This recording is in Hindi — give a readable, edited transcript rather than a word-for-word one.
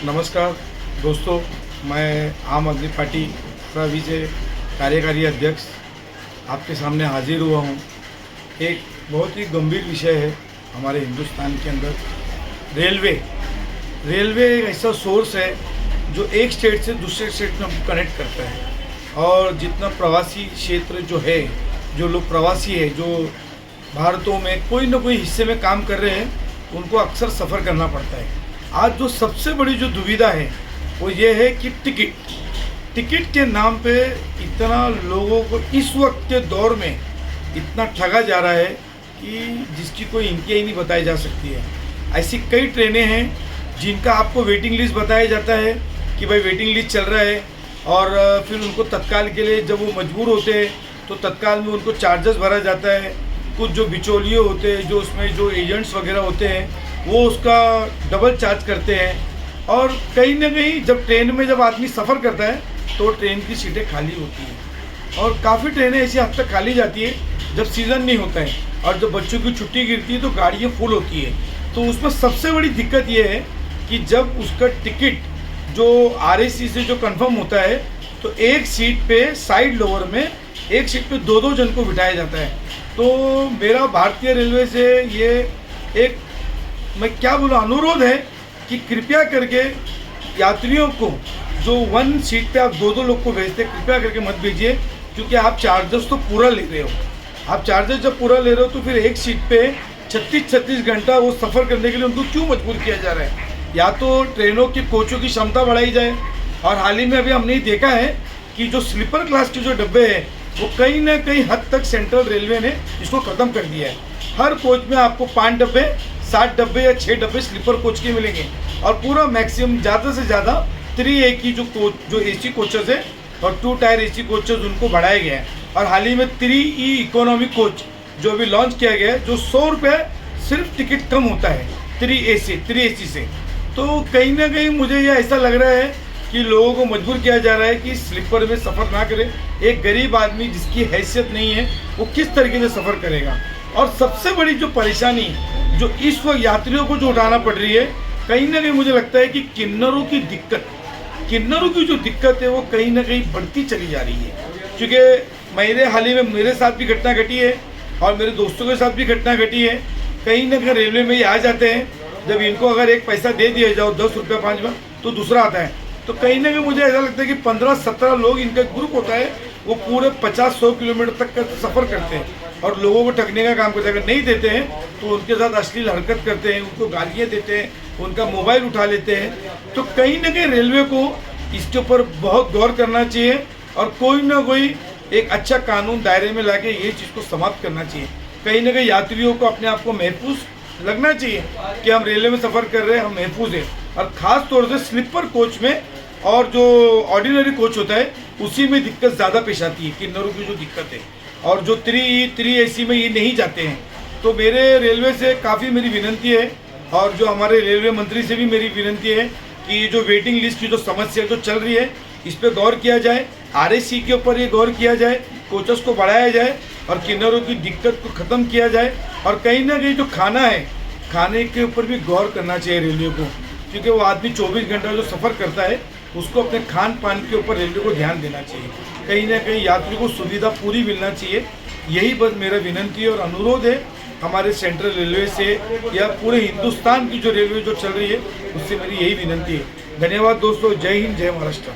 नमस्कार दोस्तों, मैं आम आदमी पार्टी का विजय कार्यकारी अध्यक्ष आपके सामने हाजिर हुआ हूँ। एक बहुत ही गंभीर विषय है हमारे हिंदुस्तान के अंदर। रेलवे एक ऐसा सोर्स है जो एक स्टेट से दूसरे स्टेट में कनेक्ट करता है। और जितना प्रवासी क्षेत्र जो है, जो लोग प्रवासी है, जो भारतों में कोई ना कोई हिस्से में काम कर रहे हैं, उनको अक्सर सफ़र करना पड़ता है। आज जो सबसे बड़ी जो दुविधा है वो ये है कि टिकट के नाम पे इतना लोगों को इस वक्त के दौर में इतना ठगा जा रहा है कि जिसकी कोई इंकियाँ ही नहीं बताई जा सकती है। ऐसी कई ट्रेनें हैं जिनका आपको वेटिंग लिस्ट बताया जाता है कि भाई वेटिंग लिस्ट चल रहा है, और फिर उनको तत्काल के लिए जब वो मजबूर होते हैं तो तत्काल में उनको चार्जेस भरा जाता है। कुछ जो बिचौलिए होते हैं, जो उसमें जो एजेंट्स वगैरह होते हैं, वो उसका डबल चार्ज करते हैं। और कहीं ना कहीं जब ट्रेन में जब आदमी सफ़र करता है तो ट्रेन की सीटें खाली होती हैं, और काफ़ी ट्रेनें ऐसी हद तक खाली जाती है जब सीज़न नहीं होता है, और जब बच्चों की छुट्टी गिरती है तो गाड़ियाँ फुल होती है। तो उसमें सबसे बड़ी दिक्कत ये है कि जब उसका टिकट जो RAC से जो कंफर्म होता है तो एक सीट पे साइड लोअर में एक सीट पे दो जन को बिठाया जाता है। तो मेरा भारतीय रेलवे से ये एक, मैं क्या बोलूँ, अनुरोध है कि कृपया करके यात्रियों को जो वन सीट पे आप दो लोग को भेजते हैं, कृपया करके मत भेजिए, क्योंकि आप चार्जेस तो पूरा ले रहे हो। आप चार्जेस जब पूरा ले रहे हो तो फिर एक सीट पे 36 घंटा वो सफ़र करने के लिए उनको क्यों मजबूर किया जा रहा है? या तो ट्रेनों की कोचों की क्षमता बढ़ाई जाए। और हाल ही में अभी हमने देखा है कि जो स्लीपर क्लास के जो डब्बे हैं वो कहीं ना कहीं हद तक सेंट्रल रेलवे ने इसको ख़त्म कर दिया है। हर कोच में आपको 5 डब्बे, 7 डब्बे या 6 डब्बे स्लीपर कोच के मिलेंगे, और पूरा मैक्सिमम ज़्यादा से ज़्यादा 3A की जो AC कोचेज़ है और 2 टायर AC कोचेज़ उनको बढ़ाया गया है। और हाल ही में 3E इकोनॉमी कोच जो अभी लॉन्च किया गया है, जो 100 रुपये सिर्फ टिकट कम होता है 3AC से। तो कहीं ना कहीं मुझे ये ऐसा लग रहा है कि लोगों को मजबूर किया जा रहा है कि स्लीपर में सफ़र ना करें। एक गरीब आदमी जिसकी हैसियत नहीं है वो किस तरीके से सफ़र करेगा? और सबसे बड़ी जो परेशानी जो इस वक्त यात्रियों को जो उठाना पड़ रही है, कहीं ना कहीं मुझे लगता है कि किन्नरों की जो दिक्कत है वो कहीं ना कहीं बढ़ती चली जा रही है। क्योंकि हाल ही में मेरे साथ भी घटना घटी है और मेरे दोस्तों के साथ भी घटना घटी है। कहीं ना कहीं रेलवे में ये आ जाते हैं, जब इनको अगर एक पैसा दे दिया जाओ 10 रुपये 5 बार, तो दूसरा आता है। तो कहीं ना कहीं मुझे ऐसा लगता है कि 15-17 लोग इनका ग्रुप होता है, वो पूरे 50-100 किलोमीटर तक का सफ़र करते हैं और लोगों को ठगने का काम करते हैं। अगर नहीं देते हैं तो उनके साथ अश्लील हरकत करते हैं, उनको गालियाँ देते हैं, उनका मोबाइल उठा लेते हैं। तो कहीं ना कहीं रेलवे को इसके ऊपर बहुत गौर करना चाहिए और कोई ना कोई एक अच्छा कानून दायरे में लाके ये चीज़ को समाप्त करना चाहिए। कहीं ना कहीं यात्रियों को अपने आप को महफूज लगना चाहिए कि हम रेलवे में सफ़र कर रहे हैं, हम महफूज हैं। और ख़ास तौर से स्लीपर कोच में और जो ऑर्डिनरी कोच होता है उसी में दिक्कत ज़्यादा पेश आती है, किन्नरों की जो दिक्कत है। और जो 3AC में ये नहीं जाते हैं। तो मेरे रेलवे से काफ़ी मेरी विनती है, और जो हमारे रेलवे मंत्री से भी मेरी विनती है कि जो वेटिंग लिस्ट की जो समस्या जो चल रही है इस पर गौर किया जाए। RAC के ऊपर ये गौर किया जाए, कोचेस को बढ़ाया जाए और किन्नरों की दिक्कत को ख़त्म किया जाए। और कहीं ना कहीं जो खाना है, खाने के ऊपर भी गौर करना चाहिए रेलवे को, क्योंकि वो आदमी 24 घंटा जो सफ़र करता है उसको अपने खान पान के ऊपर रेलवे को ध्यान देना चाहिए। कहीं ना कहीं यात्री को सुविधा पूरी मिलना चाहिए। यही बस मेरा विनती और अनुरोध है हमारे सेंट्रल रेलवे से या पूरे हिंदुस्तान की जो रेलवे जो चल रही है उससे मेरी यही विनती है। धन्यवाद दोस्तों। जय हिंद, जय महाराष्ट्र।